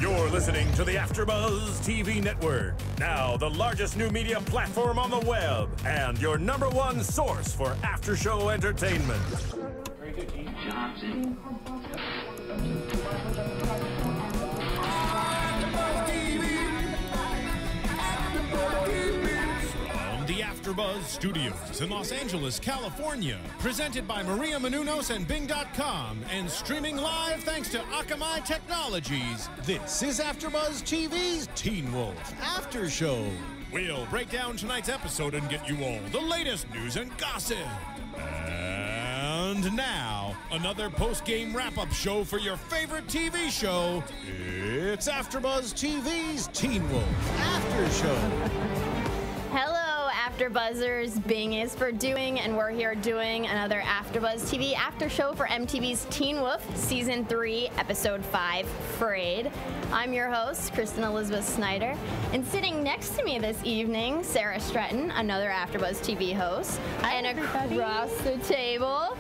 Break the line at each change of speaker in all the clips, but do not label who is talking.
You're listening to the AFTERBUZZ TV network. Now the largest new media platform on the web and your #1 source for after-show entertainment. The AFTERBUZZ Studios in Los Angeles, California. Presented by Maria Menounos and Bing.com and streaming live thanks to Akamai Technologies. This is AFTERBUZZ TV's Teen Wolf After Show. We'll break down tonight's episode and get you all the latest news and gossip. And now, another post-game wrap-up show for your favorite TV show. It's AFTERBUZZ TV's Teen Wolf After Show.
Hello, AfterBuzzers. Bing is for doing, and we're here doing another AfterBuzz TV after show for MTV's Teen Wolf Season 3, Episode 5, Frayed. I'm your host, Kristen Snyder, and sitting next to me this evening, Sara Stretton, another AfterBuzz TV host.
Hi,
and
everybody.
Across the table,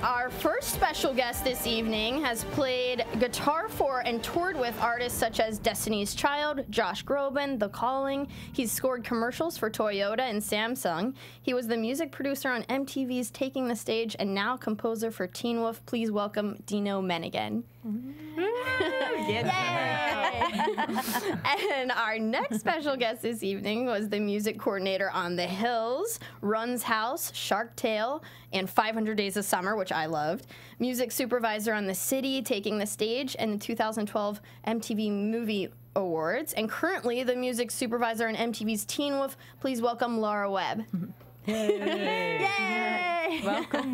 our first special guest this evening has played guitar for and toured with artists such as Destiny's Child, Josh Groban, The Calling. He's scored commercials for Toyota and Samsung. He was the music producer on MTV's Taking the Stage and now composer for Teen Wolf. Please welcome Dino Meneghin. Yay! And our next special guest this evening was the music coordinator on The Hills, Run's House, Shark Tale, and 500 Days of Summer, which I loved. Music supervisor on The City, Taking the Stage, and the 2012 MTV Movie Awards, and currently the music supervisor on MTV's Teen Wolf. Please welcome Laura Webb.
Yay!
Yay!
Welcome,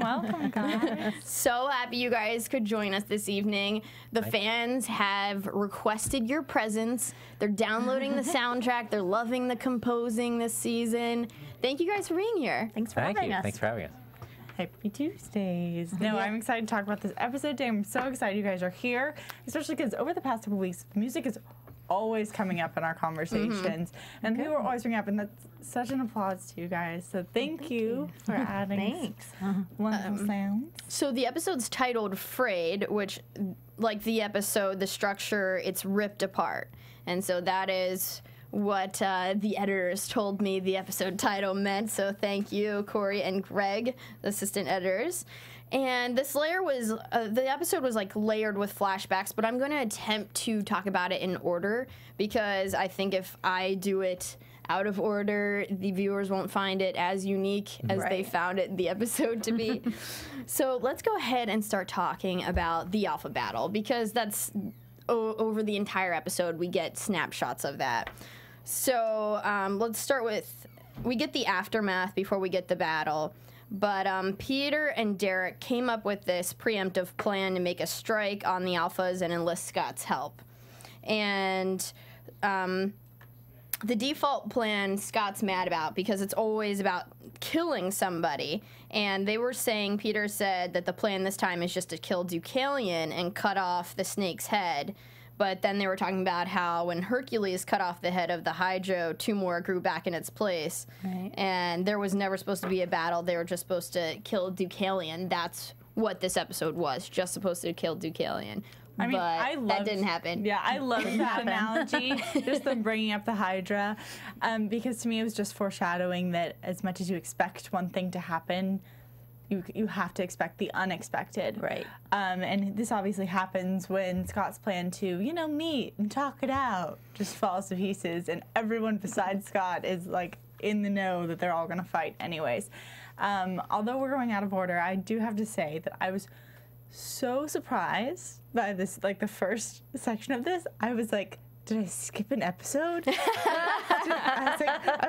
guys.
So happy you guys could join us this evening. The fans have requested your presence. They're downloading the soundtrack. They're loving the composing this season. Thank you guys for being here.
Thanks for having us.
Thanks for having us.
Happy Tuesdays. No, I'm excited to talk about this episode today. I'm so excited you guys are here, especially because over the past couple weeks, music is always coming up in our conversations, and people are always bringing up, and that's such an applause to you guys. So thank you for adding wonderful sounds.
So the episode's titled Frayed, which, like the episode, the structure, it's ripped apart. And so that is what the editors told me the episode title meant. So thank you, Corey and Greg, the assistant editors. And this layer was, the episode was like layered with flashbacks, but I'm going to attempt to talk about it in order because I think if I do it out of order, the viewers won't find it as unique as they found it the episode to be. So let's go ahead and start talking about the Alpha Battle because that's over the entire episode. We get snapshots of that. So let's start with, we get the aftermath before we get the battle. But Peter and Derek came up with this preemptive plan to make a strike on the Alphas and enlist Scott's help. And the default plan Scott's mad about because it's always about killing somebody. And they were saying, Peter said that the plan this time is just to kill Deucalion and cut off the snake's head. But then they were talking about how when Hercules cut off the head of the Hydro, 2 more grew back in its place. Right. And there was never supposed to be a battle. They were just supposed to kill Deucalion. That's what this episode was, just supposed to kill Deucalion.
I mean,
but that didn't happen.
Yeah, I love that analogy, just them bringing up the Hydra, because to me it was just foreshadowing that as much as you expect one thing to happen, you have to expect the unexpected.
Right.
And this obviously happens when Scott's plan to, meet and talk it out just falls to pieces, and everyone besides Scott is like in the know that they're all going to fight anyways. Although we're going out of order, I do have to say that I was so surprised by this, like the first section of this. I was like, did I skip an episode? I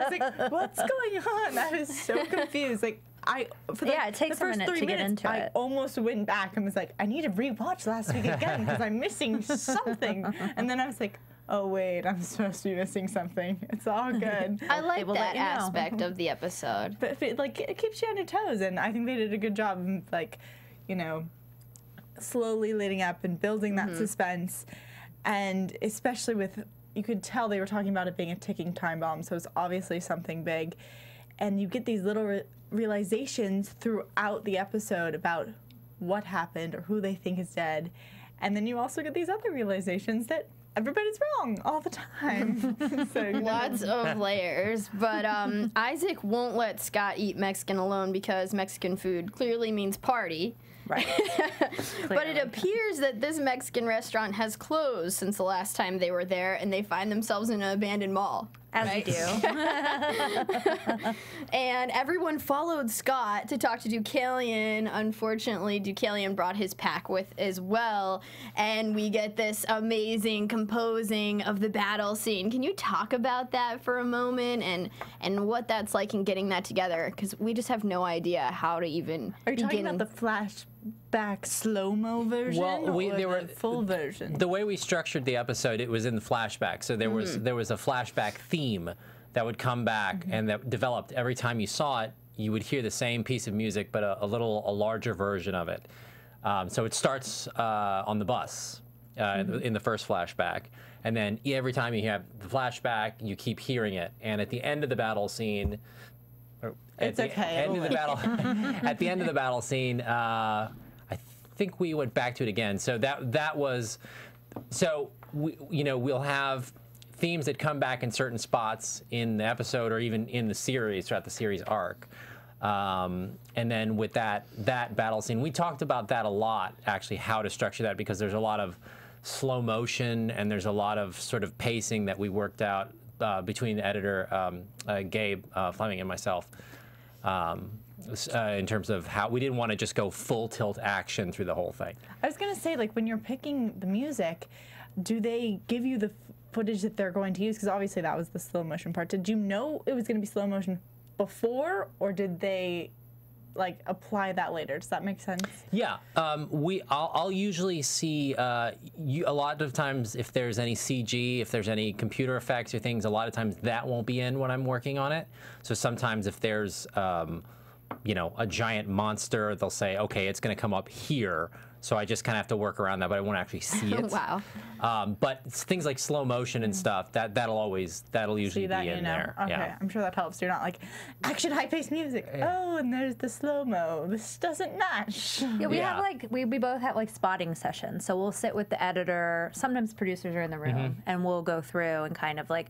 was like, what's going on? I was so confused. Like,
it takes a minute to get into
it. I almost went back and was like, I need to rewatch last week again because I'm missing something. And then I was like, oh wait, I'm supposed to be missing something. It's all good.
I like that aspect of the episode.
But it keeps you on your toes, and I think they did a good job of, slowly leading up and building that suspense. And especially with, you could tell they were talking about it being a ticking time bomb, so it's obviously something big. And you get these little realizations throughout the episode about what happened or who they think is dead. And then you also get these other realizations that everybody's wrong all the time. So,
lots of layers, but Isaac won't let Scott eat Mexican alone because Mexican food clearly means party.
Right.
But it appears that this Mexican restaurant has closed since the last time they were there, and they find themselves in an abandoned mall.
As we do.
And everyone followed Scott to talk to Deucalion. Unfortunately, Deucalion brought his pack with as well, and we get this amazing composing of the battle scene. Can you talk about that for a moment and what that's like in getting that together? Because we just have no idea how to even
Are you talking about the flashback slow-mo version or the full version?
The way we structured the episode, it was in the flashback. So there was a flashback theme that would come back and that developed every time you saw it. You would hear the same piece of music, but a larger version of it. So it starts on the bus in the first flashback, and then every time you have the flashback, you keep hearing it. And at the end of the battle scene, at the end of the battle scene, I think we went back to it again. So that was, so we'll have themes that come back in certain spots in the episode or even in the series throughout the series arc. And then with that battle scene, we talked about that a lot, actually, how to structure that, because there's a lot of slow motion and there's a lot of sort of pacing that we worked out between the editor, Gabe Fleming, and myself. In terms of how we didn't want to just go full tilt action through the whole thing.
I was going to say, like, when you're picking the music, do they give you the footage that they're going to use? Because obviously that was the slow motion part. Did you know it was going to be slow motion before, or did they like apply that later? Does that make sense?
Yeah, I'll usually see a lot of times if there's any CG, if there's any computer effects or things, a lot of times that won't be in when I'm working on it. So sometimes if there's a giant monster, they'll say, okay, it's going to come up here. So I just kind of have to work around that, but I won't actually see it.
Wow.
But things like slow motion and stuff, that'll usually be in there.
Okay,
yeah.
I'm sure that helps. You're not like, action, high-paced music. Yeah. Oh, and there's the slow-mo. This doesn't match.
Yeah, we have we both have like spotting sessions. So we'll sit with the editor. Sometimes producers are in the room, and we'll go through and kind of like,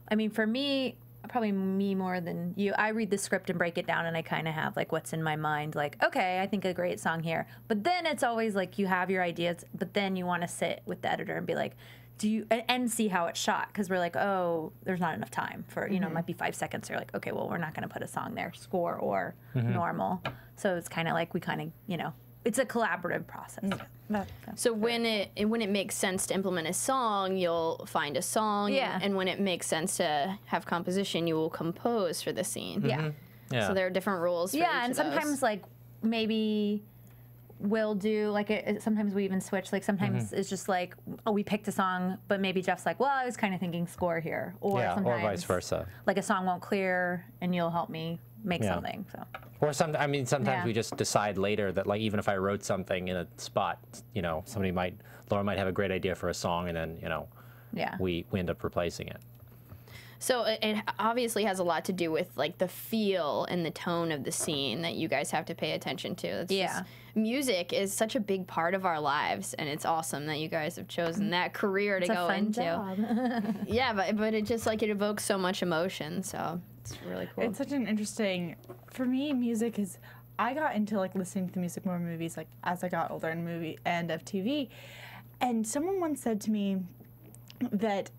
I mean, for me, probably me more than you, I read the script and break it down, and I kind of have like what's in my mind, like, okay, I think a great song here. But then it's always like you have your ideas, but then you want to sit with the editor and be like, and see how it's shot, because we're like, oh, there's not enough time for, it might be 5 seconds. So you're like, okay, well, we're not going to put a song there, score or normal. So it's kind of like we kind of, it's a collaborative process.
So when it makes sense to implement a song, you'll find a song.
Yeah.
And when it makes sense to have composition, you will compose for the scene.
Yeah.
Yeah.
So there are different rules for each
and
of
sometimes
those.
like maybe we'll do like sometimes we even switch. Like sometimes it's just like, oh, we picked a song, but maybe Jeff's like, well, I was kind of thinking score here, or
Yeah,
sometimes
or vice versa.
like a song won't clear, and you'll help me make something. So.
Or sometimes we just decide later that, like, even if I wrote something in a spot, Laura might have a great idea for a song, and then we end up replacing it.
So it obviously has a lot to do with like the feel and the tone of the scene that you guys have to pay attention to. It's just, music is such a big part of our lives, and it's awesome that you guys have chosen that career to go into. Yeah, but it just like it evokes so much emotion, so it's really cool.
It's such an interesting, for me, music is, I got into like listening to the music more movies like as I got older in movie and of TV, and someone once said to me that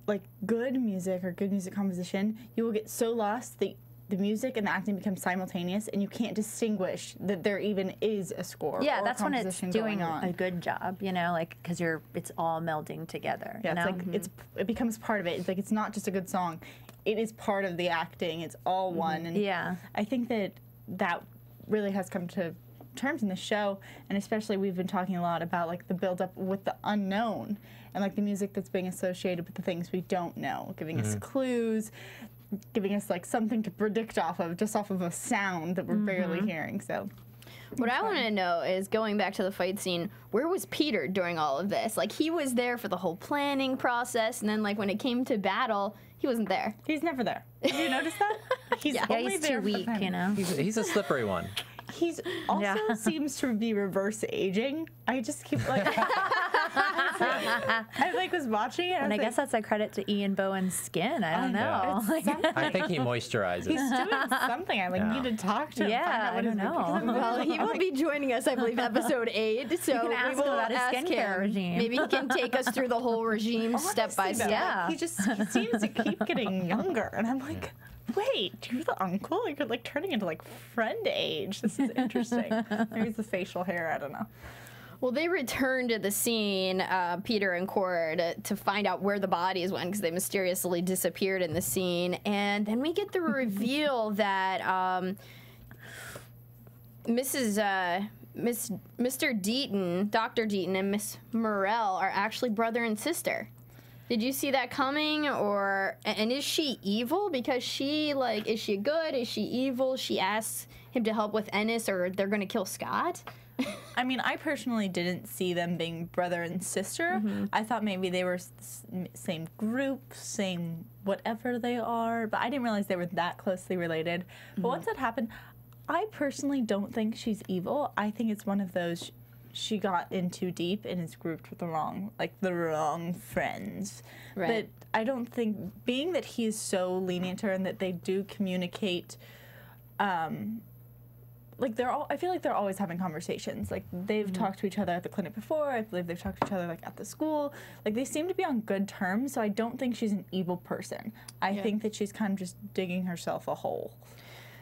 like good music or good music composition, you will get so lost that the music and the acting become simultaneous, and you can't distinguish that there even is a score.
Yeah,
or
that's when it's doing
on.
a good job, like because it's all melding together.
Yeah, it's like it becomes part of it. It's like it's not just a good song; it is part of the acting. It's all one. And I think that really has come to terms in the show, and especially we've been talking a lot about like the build up with the unknown and like the music that's being associated with the things we don't know, giving us clues, giving us like something to predict off of, just off of a sound that we're barely hearing. So
what I want to know is, going back to the fight scene, where was Peter during all of this? Like, he was there for the whole planning process, and then like when it came to battle, he wasn't there.
He's never there. Have you noticed that? He's only
he's
there
too weak,
He's a slippery one.
He's also seems to be reverse aging. I just keep like, I like was watching it,
And I guess that's a credit to Ian Bowen's skin. I don't know.
I think he moisturizes.
he's doing something. I need to talk to him.
Yeah,
find out what
I don't know.
Well, he will be joining us, I believe, episode 8. So
can ask
we will
him about his
ask
skincare
him.
regime.
Maybe he can take us through the whole regime step by
Honestly,
step.
though,
Yeah.
he seems to keep getting younger, and I'm like, wait, you're the uncle? You're like turning into like friend age. This is interesting. Maybe it's the facial hair. I don't know.
Well, they returned to the scene, Peter and Cord, to find out where the bodies went because they mysteriously disappeared in the scene. And then we get the reveal that Mr. Deaton, Dr. Deaton, and Miss Morell are actually brother and sister. Did you see that coming? And is she evil? Because she, like, is she good? Is she evil? She asks him to help with Ennis, or they're going to kill Scott?
I mean, I personally didn't see them being brother and sister. I thought maybe they were same group, same whatever they are, but I didn't realize they were that closely related. But once that happened, I personally don't think she's evil. I think it's one of those she got in too deep and is grouped with the wrong friends.
Right.
But I don't think, being that he is so lenient to her and that they do communicate, I feel like they're always having conversations. Like, they've talked to each other at the clinic before. I believe they've talked to each other, like, at the school. Like, they seem to be on good terms, so I don't think she's an evil person. I think that she's kind of just digging herself a hole.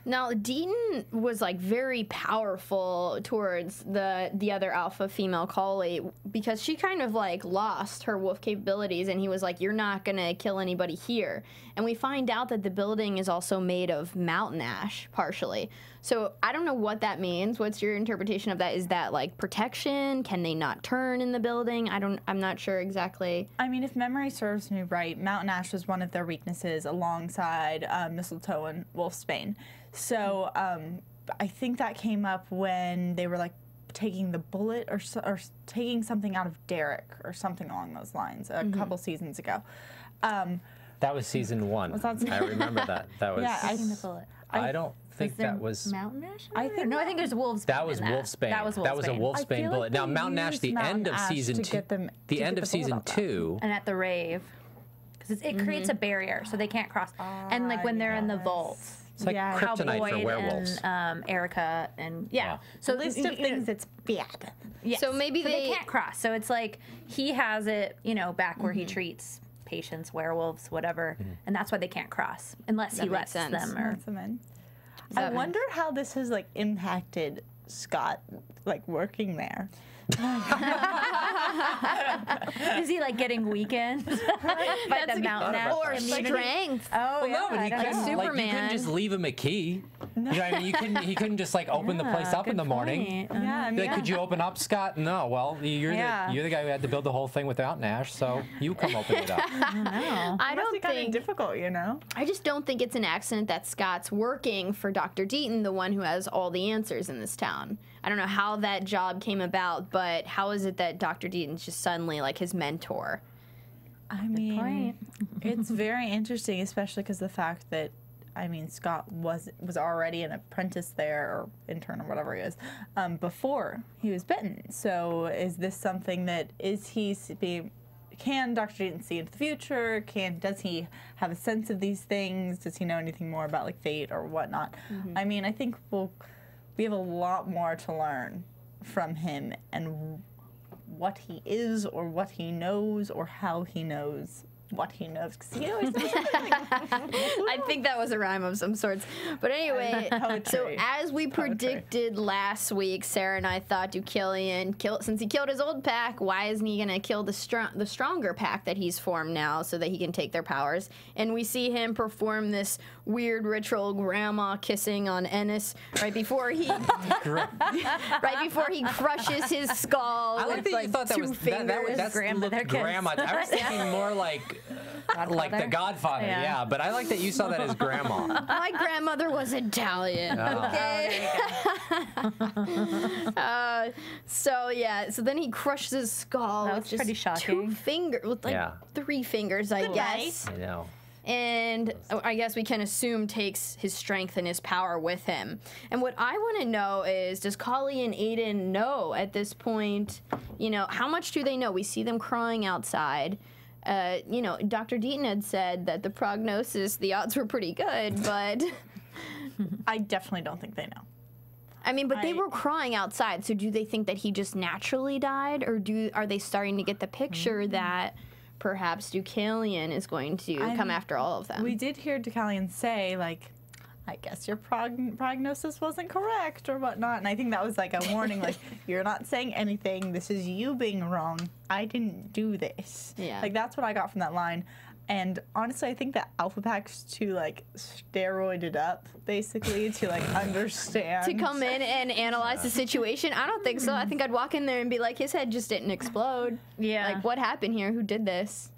Now, Deaton was, like, very powerful towards the other alpha female collie because she kind of, like, lost her wolf capabilities, and he was like, you're not gonna kill anybody here. And we find out that the building is also made of mountain ash, partially. So I don't know what that means. What's your interpretation of that? Is that, like, protection? Can they not turn in the building? I'm not sure exactly.
I mean, if memory serves me right, mountain ash was one of their weaknesses alongside mistletoe and wolfsbane. So I think that came up when they were, like, taking the bullet or taking something out of Derek or something along those lines a couple seasons ago.
That was season 1.
Was that
I remember that. That was.
Yeah,
Taking the bullet.
I don't think that was.
Mountain Ash?
I think
No, I think there's wolves.
That was wolfsbane.
That was wolfsbane.
That was a wolfsbane bullet. Now Mountain Ash, the end of season 2. The end of season 2.
And at the rave, because it creates a barrier, so they can't cross. And like when they're in the vaults.
It's like kryptonite for
Boyd
werewolves.
and Erica and so
list of things that's bad.
Yes.
So maybe
they can't cross. So it's like he has it, back where he treats patients, werewolves, whatever, and that's why they can't cross unless he lets them. Or
I wonder how this has, like, impacted Scott, like, working there.
is he like getting weakened by the mountain ash
Or
immunity?
strength.
Oh
Well, no, but he
I don't
couldn't,
know.
like, you
Superman.
couldn't just leave him a key. You know what I mean? He couldn't just, like, open the place up in the morning.
Yeah, I mean,
Like, could you open up, Scott? No. Well, you're the guy who had to build the whole thing with Mountain Ash, so you come open it up.
I
it must be
don't
kind of
think.
difficult,
I just don't think it's an accident that Scott's working for Dr. Deaton, the one who has all the answers in this town. I don't know how that job came about, but how is it that Dr. Deaton's just suddenly, like, his mentor?
I mean, it's very interesting, especially because the fact that, I mean, Scott was already an apprentice there, or intern, or whatever he is, before he was bitten. So is this something that, can Dr. Deaton see into the future? Does he have a sense of these things? Does he know anything more about, like, fate or whatnot? I mean, I think we have a lot more to learn from him and what he is or what he knows or how he knows what he knows. Because he always knows something.
I think that was a rhyme of some sorts. But anyway, so
Poetry.
as we predicted last week, Sarah and I thought, since he killed his old pack, why isn't he going to kill the stronger pack that he's formed now so that he can take their powers? And we see him perform this weird ritual, grandma kissing on Ennis right before he crushes his skull.
I like
with,
that you thought that
two
was
fingers.
that's
grandmother kiss.
grandma. I was thinking more like the Godfather.
Yeah.
Yeah, but I like that you saw that as grandma.
My grandmother was Italian. Okay. So then he crushes his skull.
That
with
was
just
pretty shocking.
2 fingers, with like 3 fingers, I guess.
I know.
and I guess we can assume takes his strength and his power with him. And what I want to know is, does Kali and Aiden know at this point, you know, how much do they know? We see them crying outside. You know, Dr. Deaton had said that the prognosis, the odds were pretty good, but...
I definitely don't think they know.
I mean, but they were crying outside, so do they think that he just naturally died, or are they starting to get the picture that perhaps Deucalion is going to come after all of them?
We did hear Deucalion say, like, I guess your prognosis wasn't correct or whatnot, and I think that was like a warning, like, you're not saying anything, this is you being wrong, I didn't do this.
Yeah.
Like, that's what I got from that line. And honestly, I think that Alpha Pack's too, like, steroided up, basically, to, like, understand.
To come in and analyze the situation? I don't think so. I think I'd walk in there and be like, his head just didn't explode.
Yeah.
Like, what happened here? Who did this?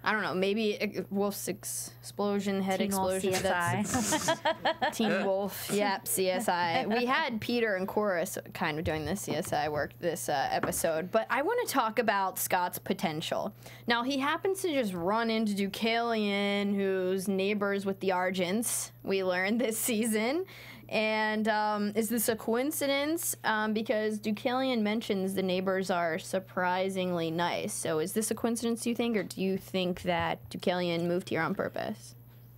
I don't know. Maybe Wolf's explosion, head
Teen Wolf
explosion.
CSI.
Teen Wolf, yep, CSI. We had Peter and Chorus kind of doing the CSI work this episode, but I want to talk about Scott's potential. Now, he happens to just run into Deucalion, who's neighbors with the Argents, we learned this season. And is this a coincidence? Because Deucalion mentions the neighbors are surprisingly nice. So is this a coincidence, do you think? Or do you think that Deucalion moved here on purpose?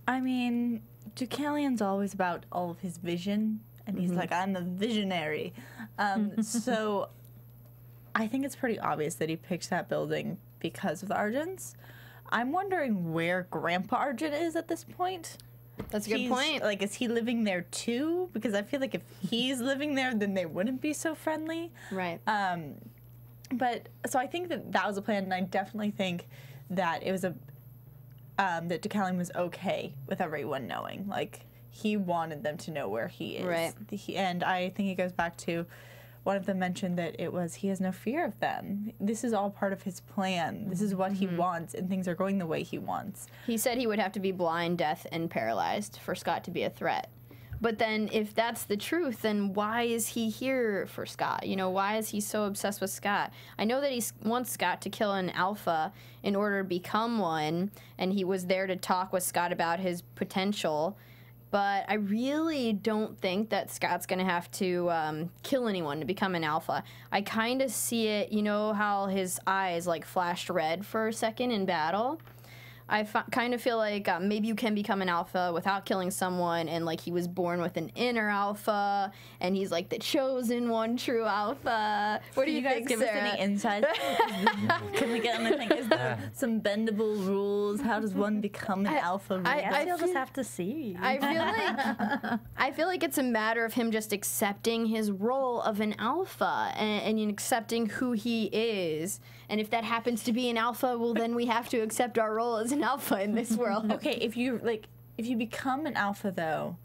I mean, Deucalion's always about all of his vision, and he's like, I'm the visionary. So I think it's pretty obvious that he picked that building because of the Argents. I'm wondering where Grandpa Argent is at this point.
That's a good point.
Like, is he living there too? Because I feel like if he's living there, then they wouldn't be so friendly.
Right.
But so I think that was a plan, and I definitely think that it was that Deucalion was okay with everyone knowing. Like, he wanted them to know where he is.
Right.
And I think it goes back to one of them mentioned that it was he has no fear of them. This is all part of his plan. This is what he wants, and things are going the way he wants.
He said he would have to be blind, deaf, and paralyzed for Scott to be a threat. But then if that's the truth, then why is he here for Scott? You know, why is he so obsessed with Scott? I know that he wants Scott to kill an alpha in order to become one, and he was there to talk with Scott about his potential. But I really don't think that Scott's going to have to kill anyone to become an alpha. I kind of see it, you know how his eyes, like, flashed red for a second in battle? I kind of feel like maybe you can become an alpha without killing someone, and, like, he was born with an inner alpha, and he's, like, the chosen one true alpha. What do you
guys
think,
give
Sarah?
us any insight? Can we get anything? Is there some bendable rules? How does one become an alpha?
I feel just have to see.
I feel like it's a matter of him just accepting his role of an alpha and accepting who he is. And if that happens to be an alpha, well, then we have to accept our role as an alpha in this world.
Okay, if you become an alpha though,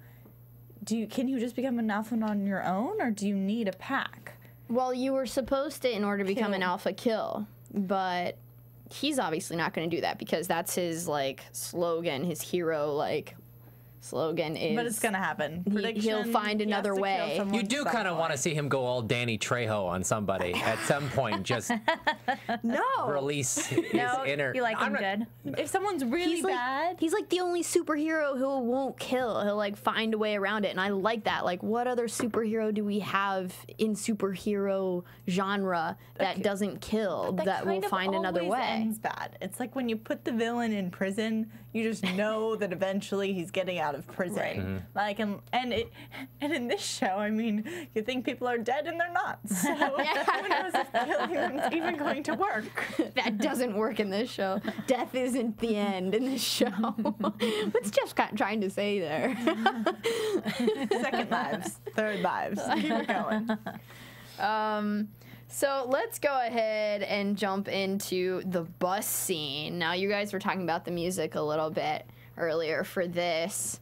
can you just become an alpha on your own, or do you need a pack?
Well, you were supposed to, in order to become an alpha, kill, but he's obviously not going to do that because that's his, like, slogan, his hero, like, slogan is...
But it's going to happen.
He'll find another way.
You do kind of want to see him go all Danny Trejo on somebody at some point, just release his inner...
You like him good.
If someone's really bad...
He's like the only superhero who won't kill. He'll, like, find a way around it, and I like that. Like, what other superhero do we have in superhero genre that doesn't kill, that will find another way?
Ends bad. It's like when you put the villain in prison, you just know that eventually he's getting out of prison. Right. Like, and in this show, I mean, you think people are dead and they're not. So who knows if killing them's even going to work?
That doesn't work in this show. Death isn't the end in this show. What's Jeff trying to say there?
Second lives, third lives. Keep it going.
So let's go ahead and jump into the bus scene. Now, you guys were talking about the music a little bit earlier for this.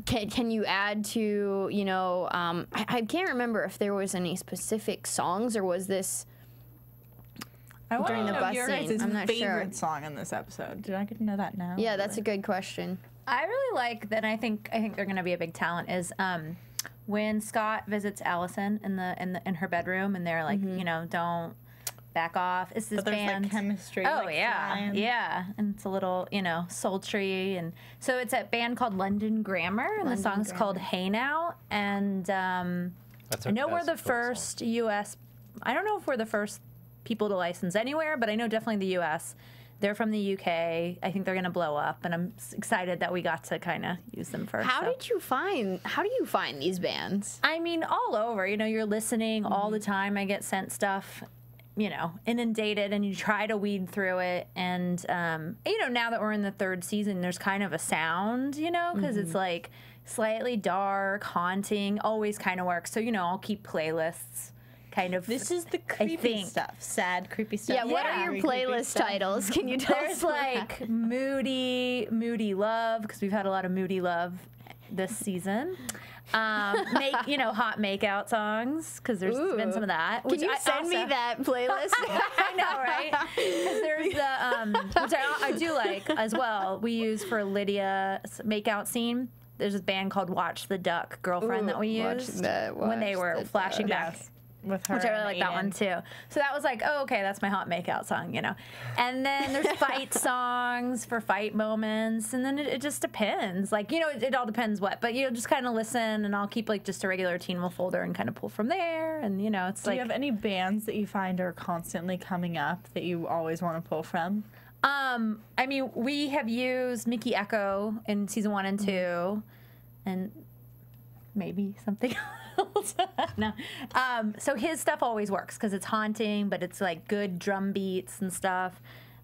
Can you add to, you know, I can't remember if there was any specific songs, or was this during the bus scene? I'm not
favorite song in this episode. Did I get to know that now?
Yeah, that's a good question.
I really like that. I think they're going to be a big talent. Is when Scott visits Allison in her bedroom, and they're like, you know, don't back off. It's this
But there's
band.
like chemistry.
Oh
like,
yeah,
flying.
yeah, and it's a little, you know, sultry, and so it's a band called London Grammar, and the song's called "Hey Now," and I know we're the first U.S. I don't know if we're the first people to license anywhere, but I know definitely the U.S. They're from the UK. I think they're gonna blow up, and I'm excited that we got to kind of use them first.
How do you find these bands?
I mean, all over. You know, you're listening all the time. I get sent stuff, you know, inundated, and you try to weed through it. And, you know, now that we're in the 3rd season, there's kind of a sound, you know, because it's like slightly dark, haunting, always kind of works. So, you know, I'll keep playlists kind of.
This is the creepy stuff. Sad, creepy stuff.
Yeah, what are your playlist titles? Can you tell
There's
us?
like moody love, because we've had a lot of moody love this season. You know, hot makeout songs, because there's been some of that.
Can you send me that playlist?
I know, right? Because there's the which I do like as well. We use for Lydia's makeout scene. There's a band called Watch the Duck Girlfriend that we used when they were flashing back.
With her,
Which I really like that one too. So that was like, oh, okay, that's my hot makeout song, you know. And then there's fight songs for fight moments, and then it just depends. Like, you know, it all depends what. But you'll just kind of listen, and I'll keep like just a regular Teen Wolf folder and kind of pull from there. And you know, it's
Do you have any bands that you find are constantly coming up that you always want to pull from?
I mean, we have used Mickey Echo in season 1 and 2, and maybe something else. No. So his stuff always works because it's haunting, but it's like good drum beats and stuff.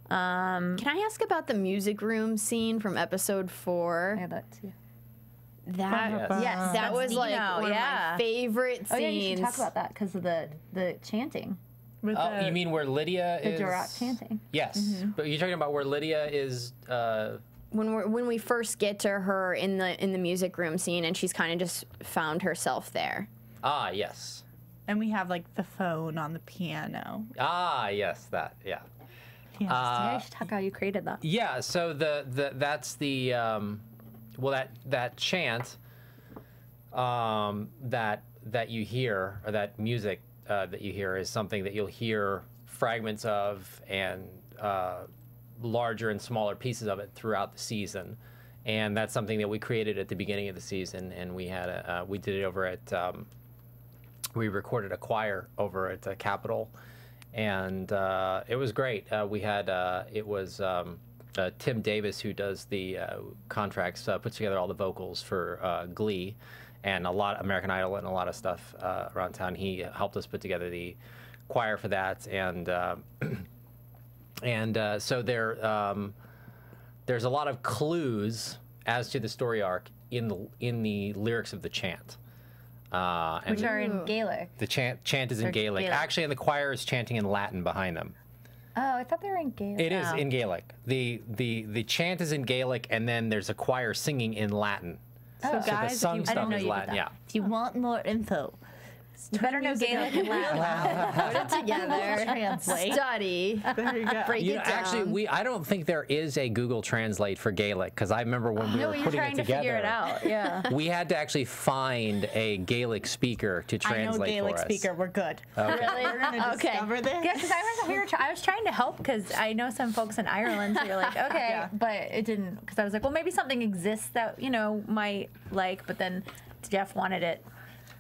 Can I ask about the music room scene from episode 4?
Yeah, that too.
That
Yes,
that was
Dino,
like one of my favorite scenes.
Oh yeah, you should talk about that because of the chanting,
With
You mean where Lydia
the
is?
Duroc chanting.
Yes, but you're talking about where Lydia is.
When we first get to her in the music room scene, and she's kind of just found herself there.
Ah, yes.
and we have like the phone on the piano.
Ah, yes, that. Yeah.
Yes.
Yeah, you should talk how you created that.
Yeah. So that's the well, that chant that you hear, or that music that you hear, is something that you'll hear fragments of and larger and smaller pieces of it throughout the season. And that's something that we created at the beginning of the season, and we had we did it over at we recorded a choir over at Capitol, and it was great. We had it was Tim Davis, who does the contracts, puts together all the vocals for Glee, and a lot American Idol and a lot of stuff around town. He helped us put together the choir for that, and so there's a lot of clues as to the story arc in the lyrics of the chant.
Which are in Gaelic.
The chant is in Gaelic. Actually, and the choir is chanting in Latin behind them.
Oh, I thought they were in Gaelic.
It is in Gaelic. The chant is in Gaelic, and then there's a choir singing in Latin.
So
So the
guys,
sung
if you,
stuff is Latin. Yeah.
if you want more info,
You better know Gaelic and Latin.
Put it together.
Translate.
Study.
There you go.
Break
You
it
know,
down.
actually, I don't think there is a Google Translate for Gaelic, because I remember when we
No,
were
you're
putting
trying
it
to
together.
figure it out. Yeah.
We had to actually find a Gaelic speaker to
I
translate
know Gaelic
for us.
speaker. We're good.
Really?
We're gonna
Okay.
discover this.
Yeah, because I was trying to help, because I know some folks in Ireland who are like, okay,
Yeah.
but it didn't, because I was like, well, maybe something exists that, you know, might like, but then Jeff wanted it.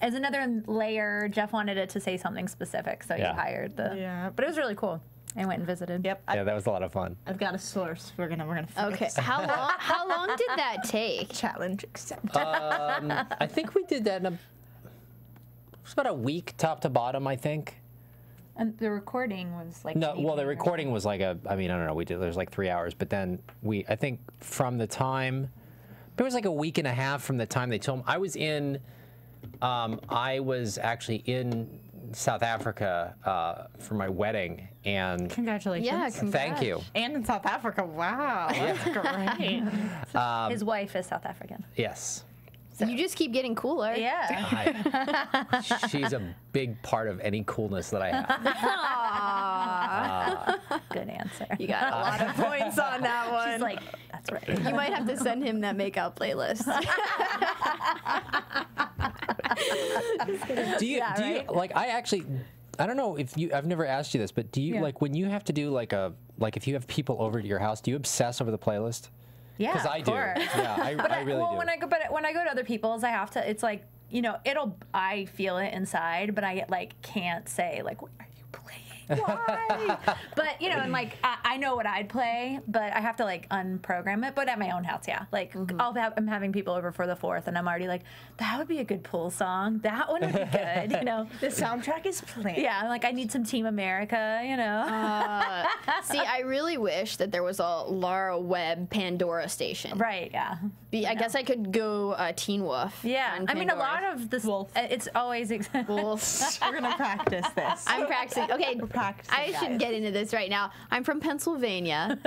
As another layer, Jeff wanted it to say something specific, so
Yeah.
he hired the.
Yeah.
But it was really cool. I went and visited.
Yep.
Yeah, that was a lot of fun.
I've got a source. We're gonna
Okay. How long did that take?
challenge accepted.
I think we did that in it was about a week, top to bottom, I think.
And the recording was like.
No,
an
well, the
evening or
recording was like I don't know, there's like 3 hours, but then I think from the time, it was like a week and a half from the time they told me. I was actually in South Africa for my wedding, and
Congratulations.
Yeah,
thank you.
And in South Africa. Wow. That's great.
something. His wife is South African.
Yes.
You just keep getting cooler.
Yeah.
She's a big part of any coolness that I have.
Good answer.
You got a lot of points on that one.
She's like, that's right.
You might have to send him that makeout playlist.
Do you
right?
like? I actually I don't know if you. I've never asked you this, but do you like when you have to do like if you have people over to your house, do you obsess over the playlist?
Yeah,
because I do. Yeah, I really do.
When I go to other people's, I have to. It's like I feel it inside, but I can't say what are you playing? Why? But and I know what I'd play, but I have to unprogram it. But at my own house, yeah. I'm having people over for the 4th, and I'm already that would be a good pool song. That one would be good.
The soundtrack is playing.
Yeah, I'm I need some Team America.
See, I really wish that there was a Laura Webb Pandora station.
Right. Yeah.
I guess I could go Teen Wolf.
Yeah. I mean, a lot of this.
Wolf.
It's always.
Wolf.
We're gonna practice this.
I'm practicing. Okay. I should get into this right now. I'm from Pennsylvania.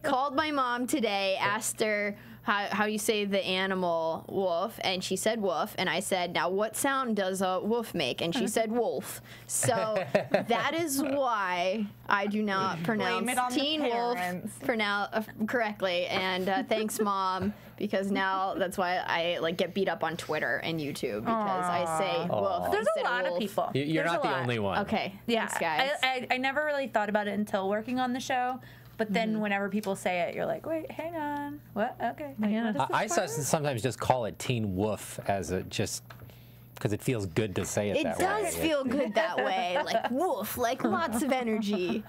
Called my mom today, asked her how you say the animal wolf, and she said wolf, and I said, now what sound does a wolf make? And she said wolf. So that is why I do not pronounce Teen Wolf correctly. And thanks, Mom, because now that's why I get beat up on Twitter and YouTube because I say wolf.
There's a lot
wolf.
of people.
You're not the only one.
Okay.
Yeah,
thanks, guys.
I never really thought about it until working on the show. But then whenever people say it, you're like, wait, hang on. What? Okay.
I sometimes just call it Teen Wolf as just because it feels good to say it that way.
It does feel good that way. Like wolf, lots of energy.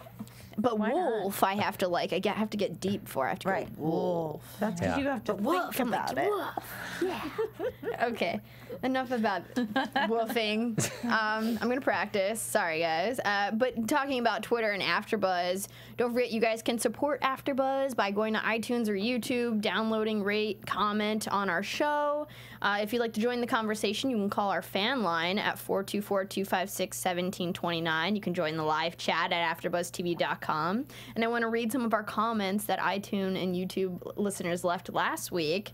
But wolf, I have to I have to get deep before I have to go wolf.
That's because you have to think about it.
Wolf. Yeah. Okay. Enough about woofing. I'm gonna practice. Sorry, guys. But talking about Twitter and AfterBuzz, don't forget you guys can support AfterBuzz by going to iTunes or YouTube, downloading, rate, comment on our show. If you'd like to join the conversation, you can call our fan line at 424-256-1729. You can join the live chat at AfterBuzzTV.com. And I want to read some of our comments that iTunes and YouTube listeners left last week.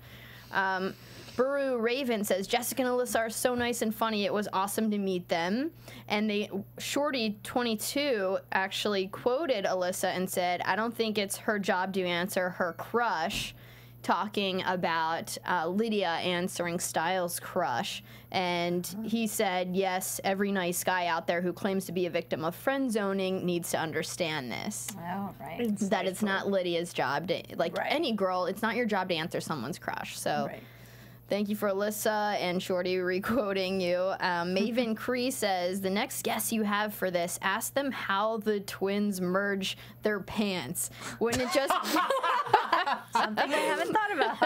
Buru Raven says, Jessica and Alyssa are so nice and funny. It was awesome to meet them. And Shorty22 actually quoted Alyssa and said, I don't think it's her job to answer her crush, talking about Lydia answering Styles' crush. And he said, yes, every nice guy out there who claims to be a victim of friend zoning needs to understand this.
Oh, right.
That it's not Lydia's job to, any girl, it's not your job to answer someone's crush. So. Right. Thank you for Alyssa and Shorty re-quoting you. Maven Cree says, the next guest you have for this, ask them how the twins merge their pants. Wouldn't it just...
Something I haven't thought about.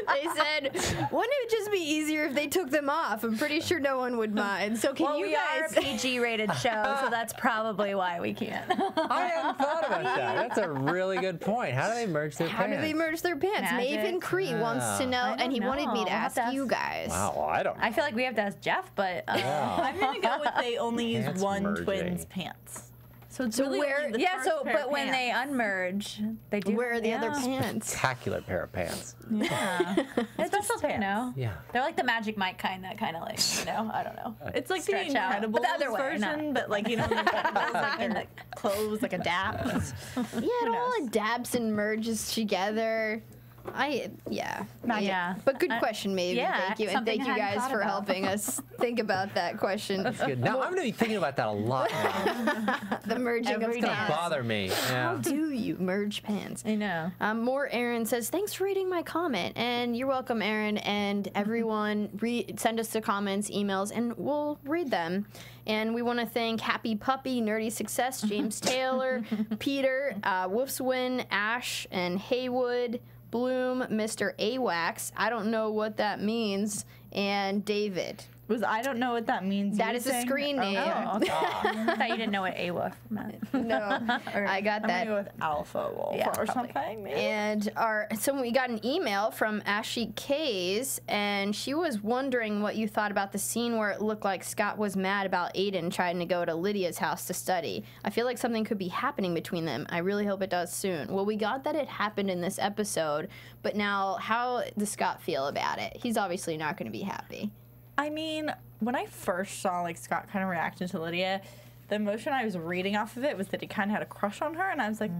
They said, wouldn't it just be easier if they took them off? I'm pretty sure no one would mind. So can you guys...
We are a PG-rated show, so that's probably why we can't.
I hadn't thought about that. That's a really good point. How do they merge their pants?
How do they merge their pants?
Magic.
Maven Cree wants to know, and he wanted me to ask you guys.
Wow, well, I don't know.
I feel like we have to ask Jeff, but
I'm gonna go with they only use
Pants
one
merging.
Twins pants.
So really
where?
only the
Yeah.
first
So,
pair
but
of
when they
pants.
unmerge, they do.
Where are the other pants?
Spectacular pair of pants.
Yeah. It's special pants.
Yeah.
They're like the Magic Mike kind that kind of I don't know.
It's like
Stretch
the
out.
Incredibles
But the other way,
version, but the Incredibles in clothes like adapts.
Yeah, it all adapts and merges together. Yeah. But good question, Maven.
yeah,
Thank you. And
something
thank you
I hadn't
guys
thought
for
about.
helping us think about that question.
That's good. Now I'm going to be thinking about that a lot now.
The merging
Every
of
day.
pants.
Bother me.
How
Yeah.
do you merge pants?
I know.
More Aaron says, thanks for reading my comment. And you're welcome, Aaron. And everyone, send us the comments, emails, and we'll read them. And we want to thank Happy Puppy, Nerdy Success, James Taylor, Peter, Wolfswin, Ash, and Haywood, Bloom, Mr. AWAX, I don't know what that means, and David.
I don't know what that means.
That is a screen name.
Oh, okay. I thought you didn't know what AWOF meant.
No, I got
I'm
that.
gonna go with Alpha Wolf or
probably.
something. Maybe.
And so we got an email from Ashley Kays, and she was wondering what you thought about the scene where it looked like Scott was mad about Aiden trying to go to Lydia's house to study. I feel like something could be happening between them. I really hope it does soon. Well, we got that it happened in this episode, but now how does Scott feel about it? He's obviously not going to be happy.
I mean, when I first saw Scott kind of reacting to Lydia, the emotion I was reading off of it was that he kind of had a crush on her, and I was like,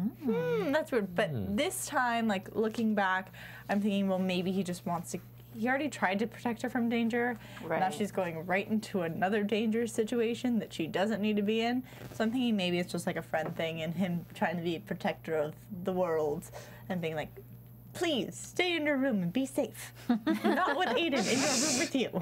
that's weird. But this time, looking back, I'm thinking, well, maybe he just wants to. he already tried to protect her from danger.
Right.
Now she's going right into another dangerous situation that she doesn't need to be in. So I'm thinking maybe it's just like a friend thing and him trying to be a protector of the world and being like, please stay in your room and be safe. Not with Aiden in your room with you.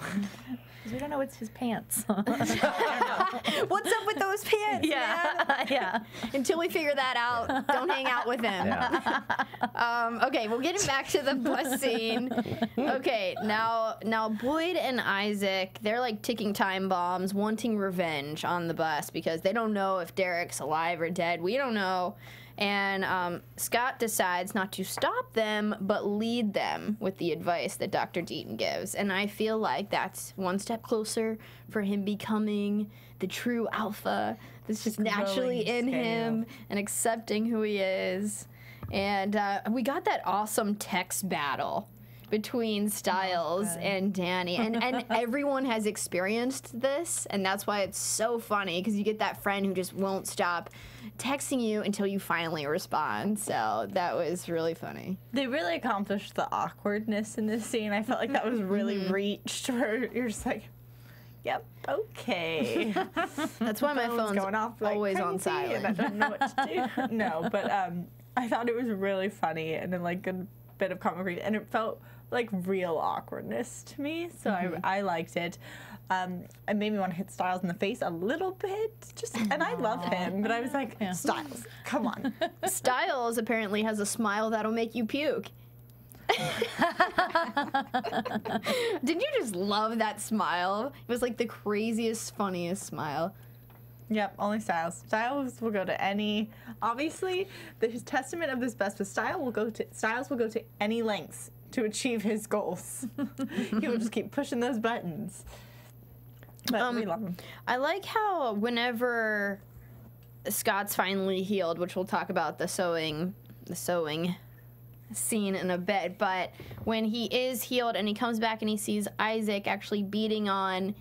We don't know what's his pants.
What's up with those pants?
Yeah, yeah.
Until we figure that out, don't hang out with him.
Yeah.
Okay, well, getting back to the bus scene. Okay, now Boyd and Isaac, they're like ticking time bombs, wanting revenge on the bus because they don't know if Derek's alive or dead. We don't know. And Scott decides not to stop them, but lead them with the advice that Dr. Deaton gives. And I feel like that's one step closer for him becoming the true alpha that's just naturally in him and accepting who he is. And we got that awesome text battle between Styles and Danny. And everyone has experienced this, and that's why it's so funny, because you get that friend who just won't stop texting you until you finally respond. So that was really funny.
They really accomplished the awkwardness in this scene. I felt like that was really reached, where you're just like, yep, okay.
That's why my phone's
going off like
always on
crazy,
silent.
and I don't know what to do. No, but I thought it was really funny and then like a bit of comic relief, and it felt like real awkwardness to me, so I liked it. It made me want to hit Styles in the face a little bit, and I love him, but I was like, Styles, come on.
Styles apparently has a smile that'll make you puke. Did you just love that smile? It was like the craziest, funniest smile.
Yep, only Styles. Styles will go to any. Obviously, his testament of this best, but Styles will go to any lengths to achieve his goals. He will just keep pushing those buttons. But we love him.
I like how whenever Scott's finally healed, which we'll talk about the sewing scene in a bit, but when he is healed and he comes back and he sees Isaac actually beating on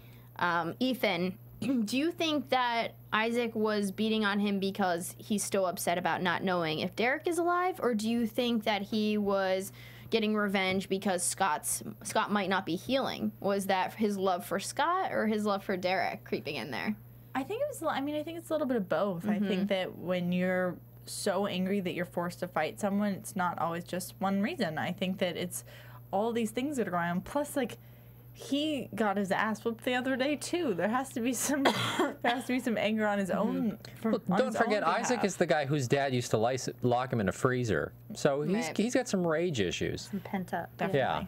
Ethan, do you think that Isaac was beating on him because he's still upset about not knowing if Derek is alive, or do you think that he was getting revenge because Scott might not be healing? Was that his love for Scott or his love for Derek creeping in there?
I think it was. I mean, I think it's a little bit of both. I think that when you're so angry that you're forced to fight someone, it's not always just one reason. I think that it's all these things that are going on. Plus, like, he got his ass whooped the other day too. There has to be some anger on his own.
Don't forget, Isaac is the guy whose dad used to lock him in a freezer. So he's got some rage issues.
Some pent up.
Definitely.
Yeah.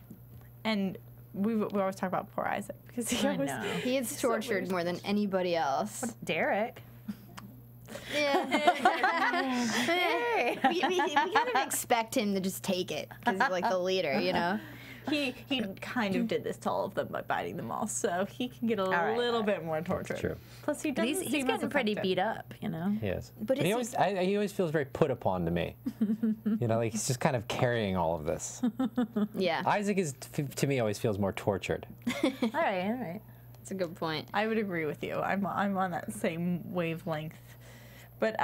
And we always talk about poor Isaac because he always
He gets tortured more than anybody else.
Derek.
Yeah. we kind of expect him to just take it because he's like the leader, you know?
He kind of did this to all of them by biting them all, so he can get a little bit more tortured.
True.
Plus, he doesn't
He's
seem
getting
as
pretty
effective.
beat up, you know?
Yes.
But
And
it's
he always feels very put upon to me. You know, like he's just kind of carrying all of this.
Yeah.
Isaac to me, always feels more tortured.
All right.
That's a good point.
I would agree with you. I'm on that same wavelength. But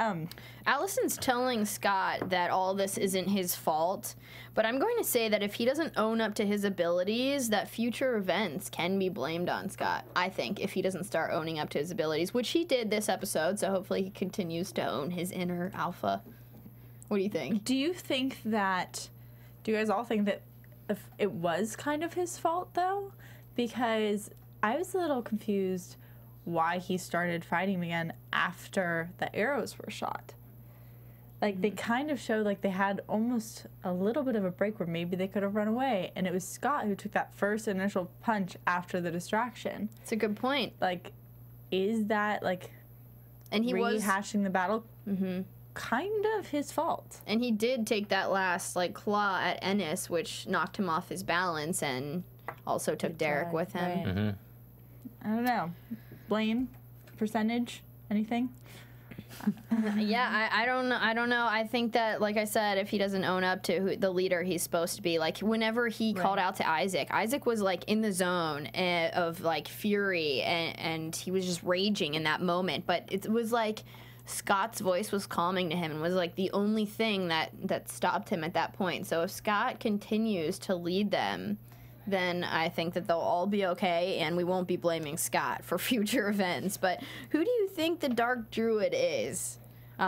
Allison's telling Scott that all this isn't his fault, but I'm going to say that if he doesn't own up to his abilities, that future events can be blamed on Scott, I think, if he doesn't start owning up to his abilities, which he did this episode, so hopefully he continues to own his inner alpha. What do you think?
do you guys all think that if it was kind of his fault, though? Because I was a little confused why he started fighting again after the arrows were shot. Like, they kind of showed like they had almost a little bit of a break where maybe they could have run away, and it was Scott who took that first initial punch after the distraction.
It's a good point.
Like, is that, like,
And he was
rehashing the battle kind of his fault?
And he did take that last like claw at Ennis, which knocked him off his balance and also took Derek with him.
Right.
I don't know. Blame? Percentage? Anything?
Yeah, I don't know. I think that, like I said, if he doesn't own up to the leader he's supposed to be, like whenever he called out to Isaac was like in the zone of like fury, and he was just raging in that moment. But it was like Scott's voice was calming to him and was like the only thing that stopped him at that point. So if Scott continues to lead them, then I think that they'll all be okay, and we won't be blaming Scott for future events. But who do you think the Dark Druid is?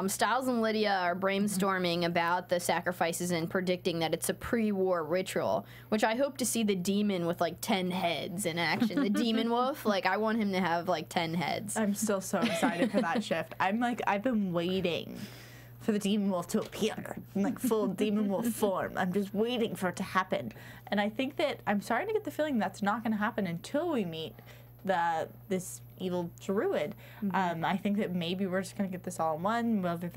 Styles and Lydia are brainstorming about the sacrifices and predicting that it's a pre-war ritual, which I hope to see the demon with like 10 heads in action. The demon wolf, like I want him to have like 10 heads.
I'm still so excited for that shift. I've been waiting for the demon wolf to appear in like full demon wolf form. I'm just waiting for it to happen. And I think that I'm starting to get the feeling that's not going to happen until we meet this evil druid. I think that maybe we're just going to get this all in one. Whether